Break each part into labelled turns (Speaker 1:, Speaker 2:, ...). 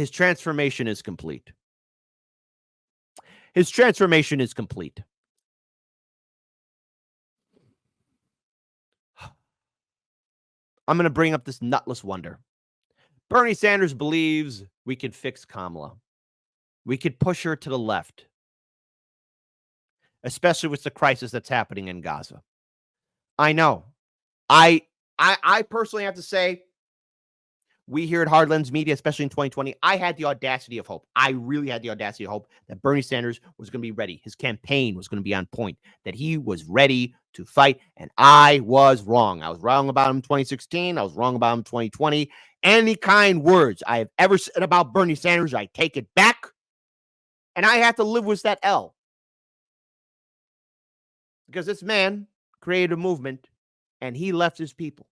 Speaker 1: his transformation is complete. His transformation is complete. I'm going to bring up this nutless wonder. Bernie Sanders believes we can fix Kamala. We could push her to the left, especially with the crisis that's happening in Gaza. I know. I personally have to say, we here at Hardlands Media, especially in 2020, I had the audacity of hope. I really had the audacity of hope that Bernie Sanders was going to be ready. His campaign was going to be on point, that he was ready to fight. And I was wrong. I was wrong about him in 2016. I was wrong about him in 2020. Any kind words I have ever said about Bernie Sanders, I take it back. And I have to live with that L. Because this man created a movement and he left his people.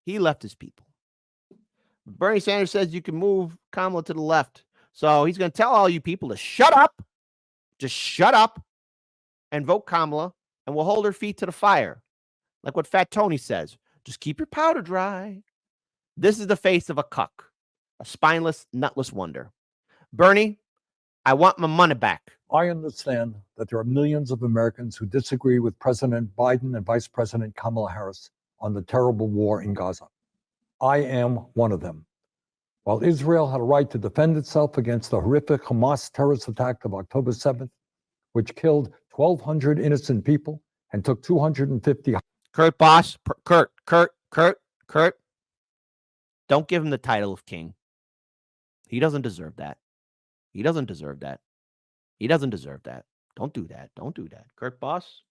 Speaker 1: He left his people. Bernie Sanders says you can move Kamala to the left. So he's going to tell all you people to shut up. Just shut up and vote Kamala, and we'll hold her feet to the fire. Like what Fat Tony says. Just keep your powder dry. This is the face of a cuck, a spineless, nutless wonder. Bernie, I want my money back.
Speaker 2: I understand that there are millions of Americans who disagree with President Biden and Vice President Kamala Harris on the terrible war in Gaza. I am one of them. While Israel had a right to defend itself against the horrific Hamas terrorist attack of October 7th, which killed 1,200 innocent people and took 250...
Speaker 1: Kurt Boss, Kurt. Don't give him the title of king. He doesn't deserve that. He doesn't deserve that. He doesn't deserve that. Don't do that. Don't do that. Kurt Boss,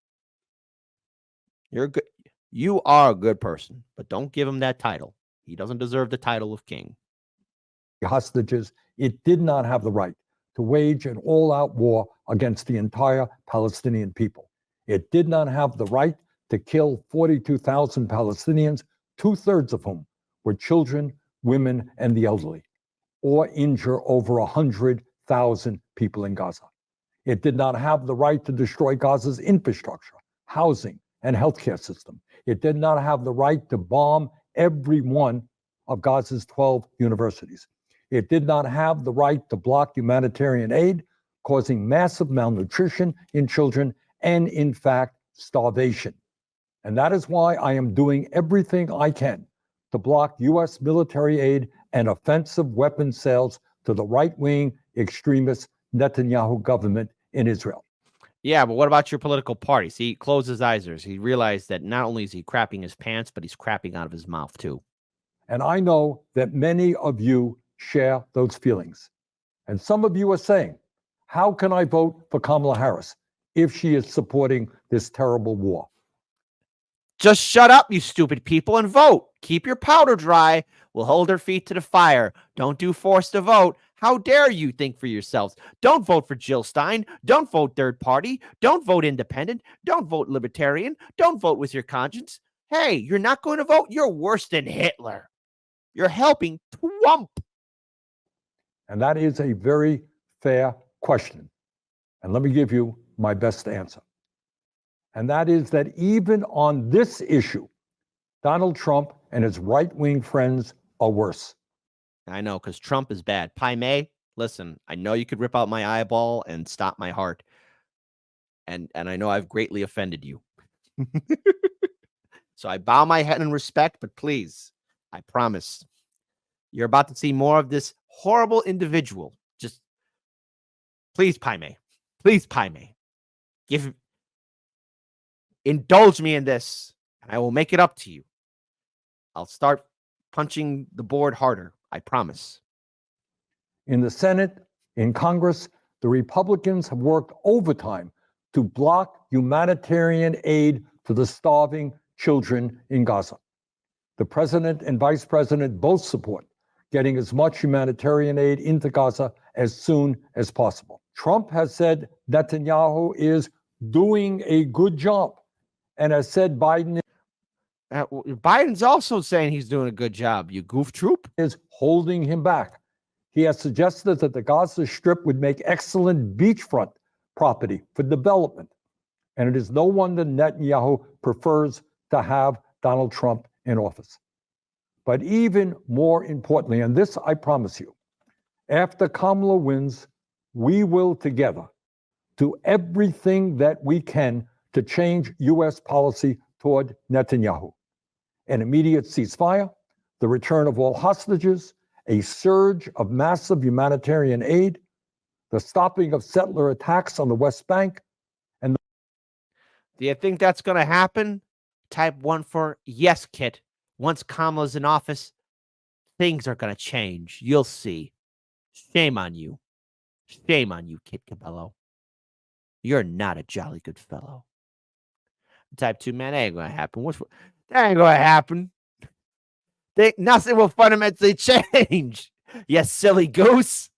Speaker 1: you're good. You are a good person, but don't give him that title. He doesn't deserve the title of king.
Speaker 2: Hostages, it did not have the right to wage an all-out war against the entire Palestinian people. It did not have the right to kill 42,000 Palestinians, 2/3 of whom were children, women, and the elderly, or injure over 100,000 people in Gaza. It did not have the right to destroy Gaza's infrastructure, housing, and healthcare system. It did not have the right to bomb every one of Gaza's 12 universities. It did not have the right to block humanitarian aid, causing massive malnutrition in children and, in fact, starvation. And that is why I am doing everything I can to block U.S. military aid and offensive weapons sales to the right-wing extremist Netanyahu government in Israel.
Speaker 1: Yeah, but what about your political party? See, he closed his eyes. He realized that not only is he crapping his pants, but he's crapping out of his mouth too.
Speaker 2: And I know that many of you share those feelings. And some of you are saying, how can I vote for Kamala Harris if she is supporting this terrible war?
Speaker 1: Just shut up, you stupid people, and vote. Keep your powder dry. We'll hold her feet to the fire. Don't do forced to vote. How dare you think for yourselves? Don't vote for Jill Stein. Don't vote third party. Don't vote independent. Don't vote libertarian. Don't vote with your conscience. Hey, you're not going to vote? You're worse than Hitler. You're helping Trump.
Speaker 2: And that is a very fair question. And let me give you my best answer. And that is that even on this issue, Donald Trump and his right-wing friends are worse.
Speaker 1: I know, because Trump is bad. Pai Mei, listen, I know you could rip out my eyeball and stop my heart. And I know I've greatly offended you. So I bow my head in respect, but please, I promise, you're about to see more of this horrible individual. Just, please, Pai Mei. Please, Pai Mei. Indulge me in this, and I will make it up to you. I'll start punching the board harder. I promise.
Speaker 2: In the Senate, in Congress, the Republicans have worked overtime to block humanitarian aid to the starving children in Gaza. The president and vice president both support getting as much humanitarian aid into Gaza as soon as possible. Trump has said Netanyahu is doing a good job and has said Biden
Speaker 1: Biden's also saying he's doing a good job, you goof troop.
Speaker 2: Is holding him back. He has suggested that the Gaza Strip would make excellent beachfront property for development. And it is no wonder Netanyahu prefers to have Donald Trump in office. But even more importantly, and this I promise you, After Kamala wins, we will together do everything that we can to change U.S. policy toward Netanyahu. An immediate ceasefire, the return of all hostages, a surge of massive humanitarian aid, the stopping of settler attacks on the West Bank.
Speaker 1: Do you think that's going to happen? Type 1 for yes, Kit. Once Kamala's in office, things are going to change. You'll see. Shame on you. Shame on you, Kit Cabello. You're not a jolly good fellow. Type 2, man, that ain't going to happen. That ain't going to happen. Nothing will fundamentally change. You silly goose.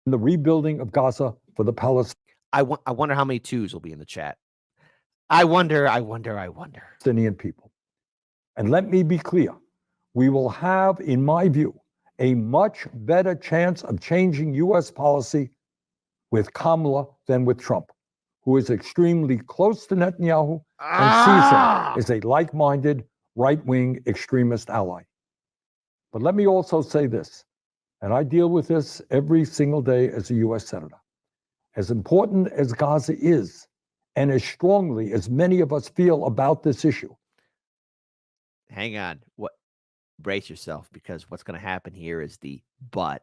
Speaker 2: The rebuilding of Gaza for the Palestinians.
Speaker 1: I wonder how many twos will be in the chat. I wonder.
Speaker 2: People. And let me be clear, we will have, in my view, a much better chance of changing U.S. policy with Kamala than with Trump, who is extremely close to Netanyahu and sees him as a like-minded, right-wing extremist ally. But let me also say this, and I deal with this every single day as a U.S. Senator. As important as Gaza is, and as strongly as many of us feel about this issue.
Speaker 1: Hang on. Brace yourself, because what's going to happen here is the but.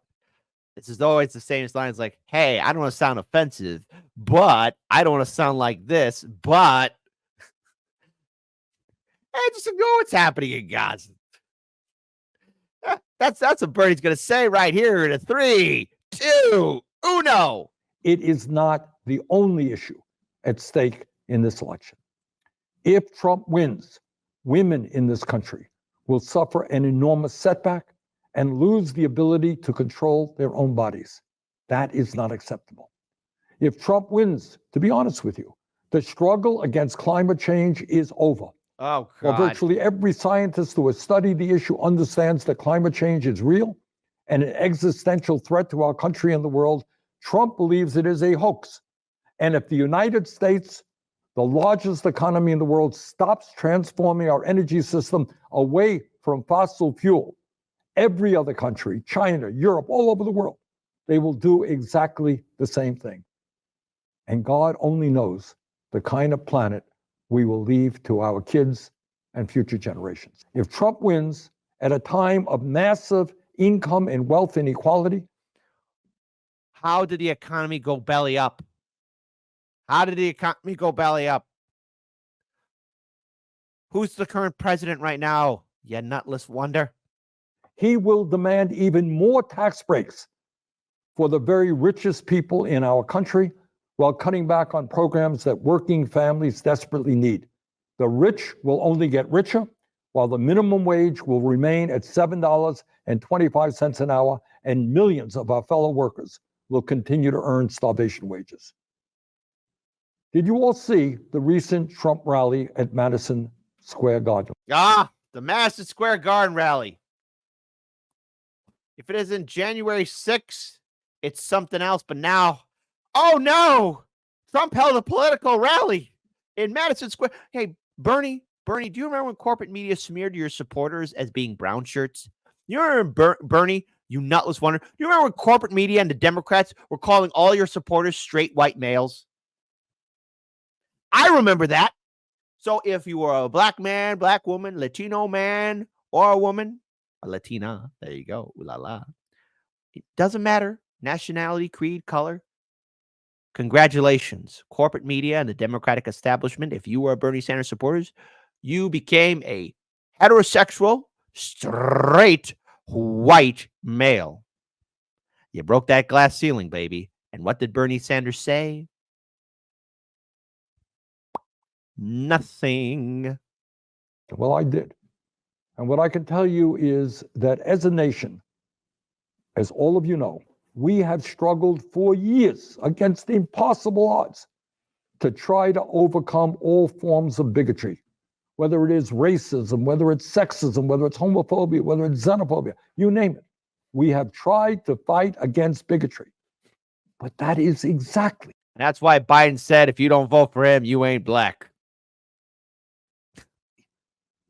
Speaker 1: This is always the same lines like, hey, I don't want to sound offensive, but I don't want to sound like this, but hey, just ignore what's happening in Gaza. That's what Bernie's going to say right here in a 3, 2, 1.
Speaker 2: It is not the only issue at stake in this election. If Trump wins, women in this country will suffer an enormous setback and lose the ability to control their own bodies. That is not acceptable. If Trump wins, to be honest with you, the struggle against climate change is over.
Speaker 1: Oh, God.
Speaker 2: Well, virtually every scientist who has studied the issue understands that climate change is real and an existential threat to our country and the world. Trump believes it is a hoax. And if the United States, the largest economy in the world, stops transforming our energy system away from fossil fuel, every other country, China, Europe, all over the world, they will do exactly the same thing. And God only knows the kind of planet we will leave to our kids and future generations. If Trump wins at a time of massive income and wealth inequality.
Speaker 1: How did the economy go belly up? How did the economy go belly up? Who's the current president right now? You nutless wonder.
Speaker 2: He will demand even more tax breaks for the very richest people in our country while cutting back on programs that working families desperately need. The rich will only get richer, while the minimum wage will remain at $7.25 an hour, and millions of our fellow workers will continue to earn starvation wages. Did you all see the recent Trump rally at Madison Square Garden?
Speaker 1: The Madison Square Garden rally. If it isn't January 6th, it's something else. But now, oh no, Trump held a political rally in Madison Square. Hey, Bernie, do you remember when corporate media smeared your supporters as being brown shirts? You remember, Bernie, you nutless wonder? You remember when corporate media and the Democrats were calling all your supporters straight white males? I remember that. So if you were a black man, black woman, Latino man, or a woman, a Latina, there you go, ooh la la. It doesn't matter, nationality, creed, color. Congratulations, corporate media and the Democratic establishment. If you were a Bernie Sanders supporters, you became a heterosexual, straight, white male. You broke that glass ceiling, baby. And what did Bernie Sanders say? Nothing.
Speaker 2: Well, I did. And what I can tell you is that as a nation, as all of you know, we have struggled for years against impossible odds to try to overcome all forms of bigotry, whether it is racism, whether it's sexism, whether it's homophobia, whether it's xenophobia, you name it. We have tried to fight against bigotry. But that is exactly.
Speaker 1: That's why Biden said, if you don't vote for him, you ain't black.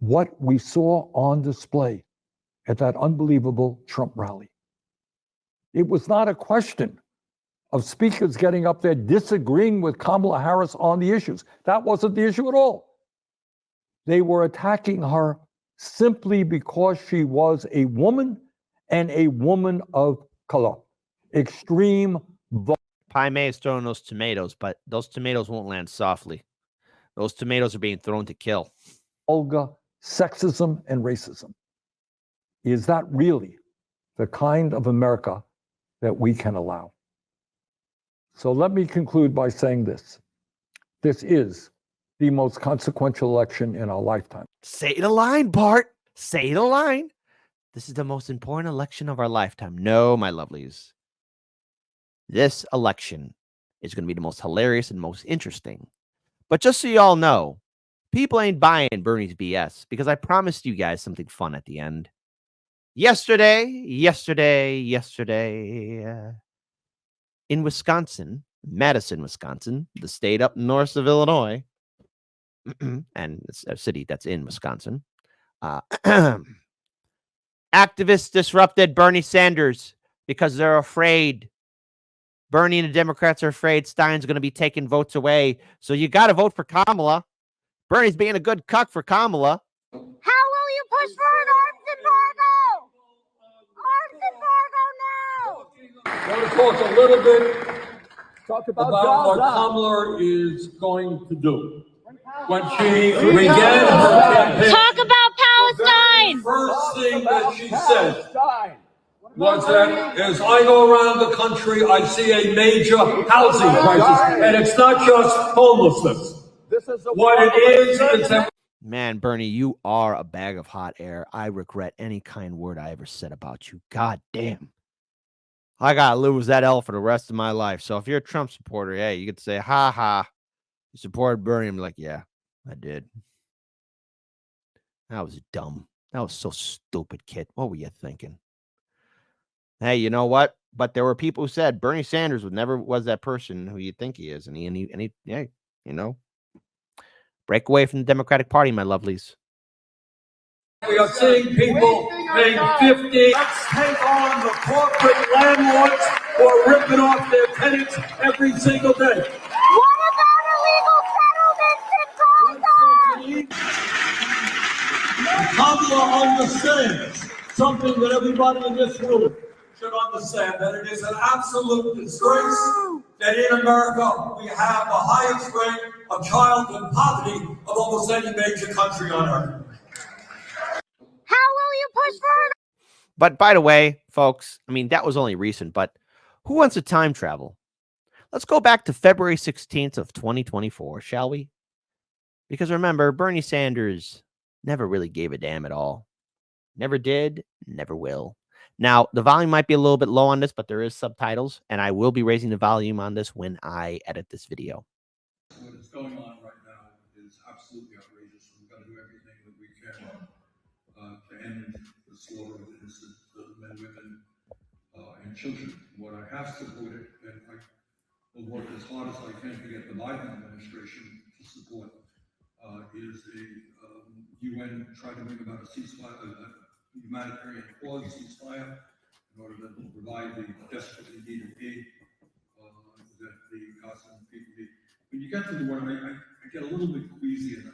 Speaker 2: What we saw on display at that unbelievable Trump rally. It was not a question of speakers getting up there disagreeing with Kamala Harris on the issues. That wasn't the issue at all. They were attacking her simply because she was a woman and a woman of color. Extreme.
Speaker 1: Pai Mei is throwing those tomatoes, but those tomatoes won't land softly. Those tomatoes are being thrown to kill.
Speaker 2: Vulgar sexism and racism. Is that really the kind of America that we can allow? So let me conclude by saying this. This is the most consequential election in our lifetime.
Speaker 1: Say the line, Bart. Say the line. This is the most important election of our lifetime. No, my lovelies. This election is going to be the most hilarious and most interesting. But just so you all know, people ain't buying Bernie's BS because I promised you guys something fun at the end. Yesterday, in Wisconsin, Madison, Wisconsin, the state up north of Illinois, and it's a city that's in Wisconsin, activists disrupted Bernie Sanders because they're afraid. Bernie and the Democrats are afraid Stein's going to be taking votes away. So you got to vote for Kamala. Bernie's being a good cuck for Kamala.
Speaker 3: How will you push for an arms embargo? Arms embargo now!
Speaker 2: I want to talk a little bit about what Kamala is going to do. When she began her campaign,
Speaker 3: Talk about Palestine!
Speaker 2: the first thing that she said was that as I go around the country, I see a major housing crisis. And it's not just homelessness. What it is that...
Speaker 1: Man, Bernie, you are a bag of hot air. I regret any kind word I ever said about you. God damn. I got to live with that L for the rest of my life. So if you're a Trump supporter, hey, you could say, ha ha, you supported Bernie. I'm like, yeah, I did. That was dumb. That was so stupid, kid. What were you thinking? Hey, you know what? But there were people who said Bernie Sanders never was that person who you think he is. And he, yeah, you know, break away from the Democratic Party, my lovelies.
Speaker 2: We are seeing people paying 50. Let's take on the corporate landlords who are ripping off their tenants every single day.
Speaker 3: What about illegal settlements in Gaza?
Speaker 2: Kamala understands something that everybody in this room should understand, that it is an absolute disgrace that in America we have the highest rate of childhood poverty of almost any major country on earth.
Speaker 3: How will you push for an...
Speaker 1: But by the way, folks, I mean, that was only recent, but who wants to time travel? Let's go back to February 16th of 2024, shall we? Because remember, Bernie Sanders never really gave a damn at all. Never did, never will. Now, the volume might be a little bit low on this, but there is subtitles, and I will be raising the volume on this when I edit this video.
Speaker 4: What is going on right now is absolutely outrageous. We've got to do everything that we can to end the slaughter of innocent men, women, and children. What I have supported, and I will work as hard as I can to get the Biden administration to support, is a UN trying to bring about a ceasefire, a humanitarian clause ceasefire, in order to provide the desperately needed aid that the Gaza people need. When you get to the word, I get a little bit queasy, and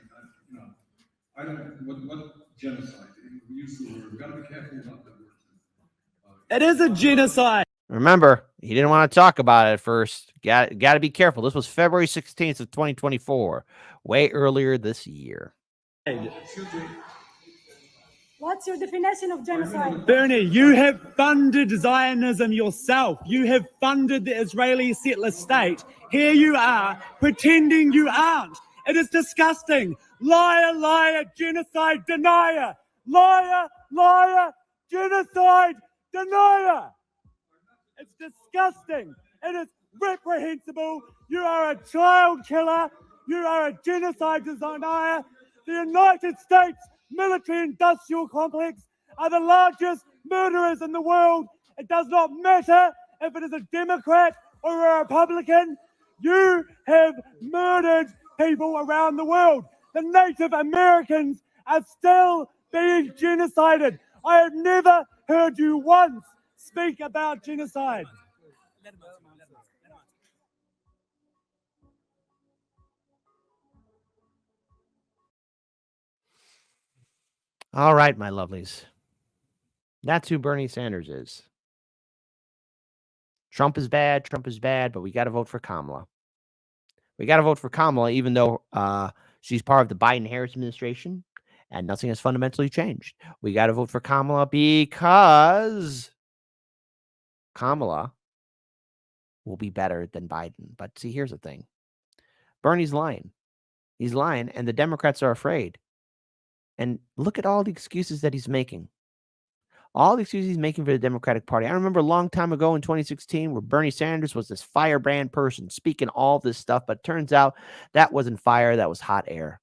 Speaker 4: I don't, what genocide? We use the word, we've got to be careful about that word.
Speaker 5: It is a genocide.
Speaker 1: Remember, he didn't want to talk about it at first. Got to be careful. This was February 16th of 2024, way earlier this year.
Speaker 6: What's your definition of genocide?
Speaker 5: Bernie, you have funded Zionism yourself. You have funded the Israeli settler state. Here you are, pretending you aren't. It is disgusting. Liar, liar, genocide denier. Liar, liar, genocide denier. It's disgusting. It is reprehensible. You are a child killer. You are a genocide denier. The United States military-industrial complex are the largest murderers in the world. It does not matter if it is a Democrat or a Republican. You have murdered people around the world. The Native Americans are still being genocided. I have never heard you once speak about genocide.
Speaker 1: All right, my lovelies. That's who Bernie Sanders is. Trump is bad, but we got to vote for Kamala. We got to vote for Kamala, even though she's part of the Biden-Harris administration and nothing has fundamentally changed. We got to vote for Kamala because Kamala will be better than Biden. But see, here's the thing. Bernie's lying. He's lying, and the Democrats are afraid. And look at all the excuses that he's making. All the excuses he's making for the Democratic Party. I remember a long time ago in 2016 where Bernie Sanders was this firebrand person speaking all this stuff, but it turns out that wasn't fire, that was hot air.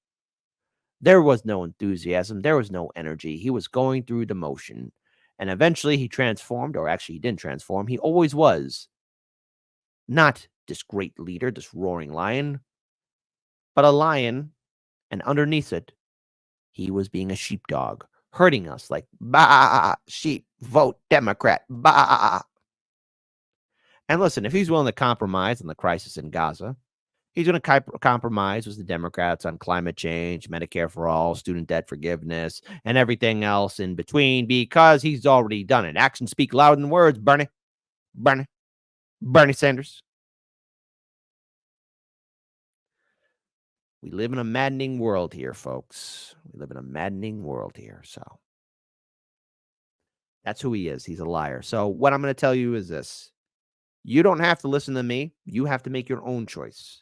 Speaker 1: There was no enthusiasm. There was no energy. He was going through the motion. And eventually he transformed, or actually he didn't transform. He always was not this great leader, this roaring lion, but a lion. And underneath it, he was being a sheepdog, hurting us like, bah, sheep, vote Democrat, bah. And listen, if he's willing to compromise on the crisis in Gaza, he's going to compromise with the Democrats on climate change, Medicare for all, student debt forgiveness, and everything else in between because he's already done it. Actions speak louder than words, Bernie. Bernie Sanders. We live in a maddening world here, folks. We live in a maddening world here. So that's who he is. He's a liar. So what I'm going to tell you is this. You don't have to listen to me. You have to make your own choice.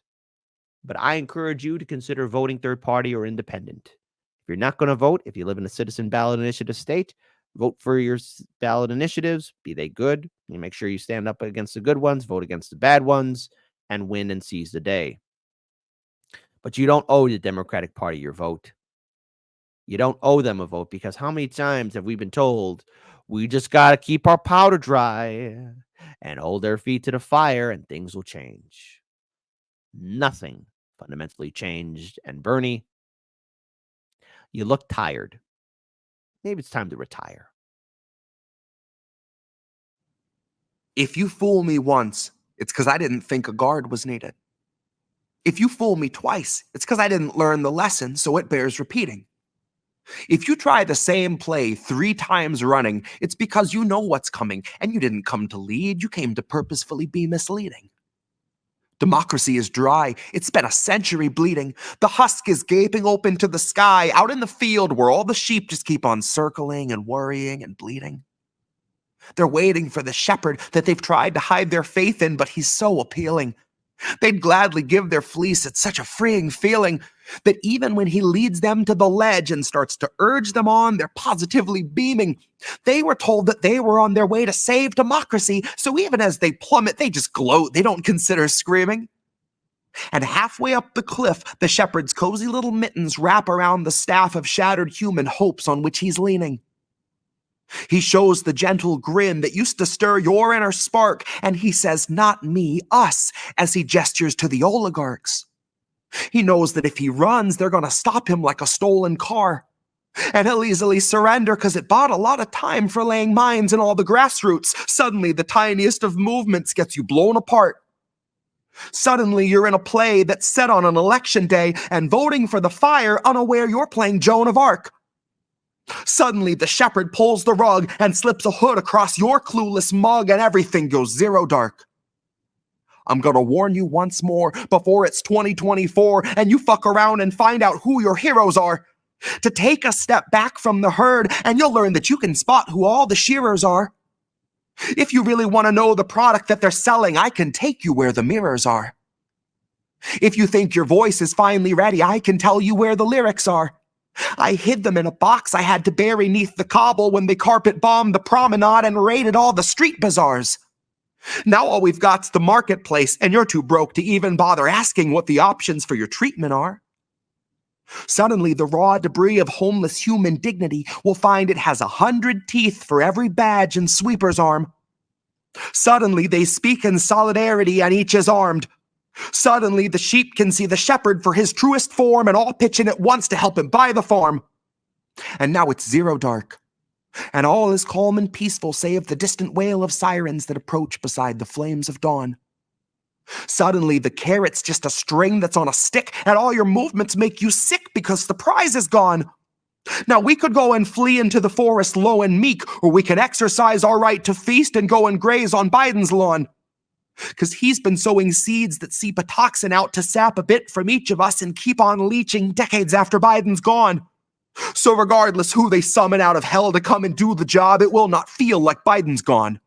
Speaker 1: But I encourage you to consider voting third party or independent. If you're not going to vote, if you live in a citizen ballot initiative state, vote for your ballot initiatives. Be they good. You make sure you stand up against the good ones, vote against the bad ones, and win and seize the day. But you don't owe the Democratic Party your vote. You don't owe them a vote because how many times have we been told we just got to keep our powder dry and hold our feet to the fire and things will change? Nothing fundamentally changed. And Bernie, you look tired. Maybe it's time to retire.
Speaker 7: If you fool me once, it's because I didn't think a guard was needed. If you fool me twice, it's because I didn't learn the lesson, so it bears repeating. If you try the same play 3 times running, it's because you know what's coming, and you didn't come to lead, you came to purposefully be misleading. Democracy is dry. It's been a century bleeding. The husk is gaping open to the sky, out in the field where all the sheep just keep on circling and worrying and bleeding. They're waiting for the shepherd that they've tried to hide their faith in, but he's so appealing. They'd gladly give their fleece. It's such a freeing feeling that even when he leads them to the ledge and starts to urge them on, they're positively beaming. They were told that they were on their way to save democracy, so even as they plummet, they just gloat. They don't consider screaming. And halfway up the cliff, the shepherd's cozy little mittens wrap around the staff of shattered human hopes on which he's leaning. He shows the gentle grin that used to stir your inner spark, and he says, "Not me, us," as he gestures to the oligarchs. He knows that if he runs, they're going to stop him like a stolen car. And he'll easily surrender because it bought a lot of time for laying mines in all the grassroots. Suddenly, the tiniest of movements gets you blown apart. Suddenly, you're in a play that's set on an election day and voting for the fire, unaware you're playing Joan of Arc. Suddenly, the shepherd pulls the rug and slips a hood across your clueless mug and everything goes zero dark. I'm gonna warn you once more before it's 2024 and you fuck around and find out who your heroes are. To take a step back from the herd and you'll learn that you can spot who all the shearers are. If you really want to know the product that they're selling, I can take you where the mirrors are. If you think your voice is finally ready, I can tell you where the lyrics are. I hid them in a box I had to bury neath the cobble when they carpet bombed the promenade and raided all the street bazaars. Now all we've got's the marketplace, and you're too broke to even bother asking what the options for your treatment are. Suddenly, the raw debris of homeless human dignity will find it has 100 teeth for every badge and sweeper's arm. Suddenly, they speak in solidarity and each is armed. Suddenly, the sheep can see the shepherd for his truest form and all pitch in at once to help him buy the farm. And now it's zero dark. And all is calm and peaceful save the distant wail of sirens that approach beside the flames of dawn. Suddenly, the carrot's just a string that's on a stick, and all your movements make you sick because the prize is gone. Now, we could go and flee into the forest low and meek, or we could exercise our right to feast and go and graze on Biden's lawn. Because he's been sowing seeds that seep a toxin out to sap a bit from each of us and keep on leaching decades after Biden's gone. So regardless who they summon out of hell to come and do the job, it will not feel like Biden's gone.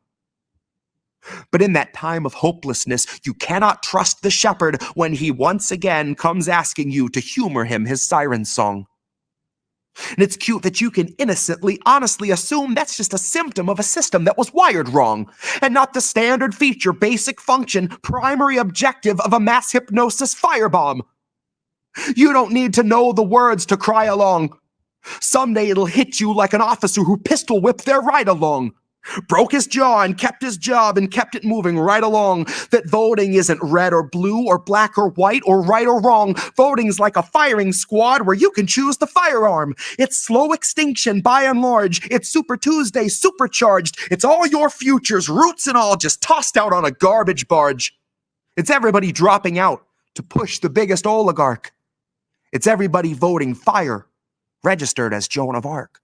Speaker 7: But in that time of hopelessness, you cannot trust the shepherd when he once again comes asking you to humor him his siren song. And it's cute that you can innocently, honestly assume that's just a symptom of a system that was wired wrong, and not the standard feature, basic function, primary objective of a mass hypnosis firebomb. You don't need to know the words to cry along. Someday it'll hit you like an officer who pistol whipped their ride along. Broke his jaw and kept his job and kept it moving right along. That voting isn't red or blue or black or white or right or wrong. Voting's like a firing squad where you can choose the firearm. It's slow extinction by and large. It's Super Tuesday supercharged. It's all your futures, roots and all, just tossed out on a garbage barge. It's everybody dropping out to push the biggest oligarch. It's everybody voting fire, registered as Joan of Arc.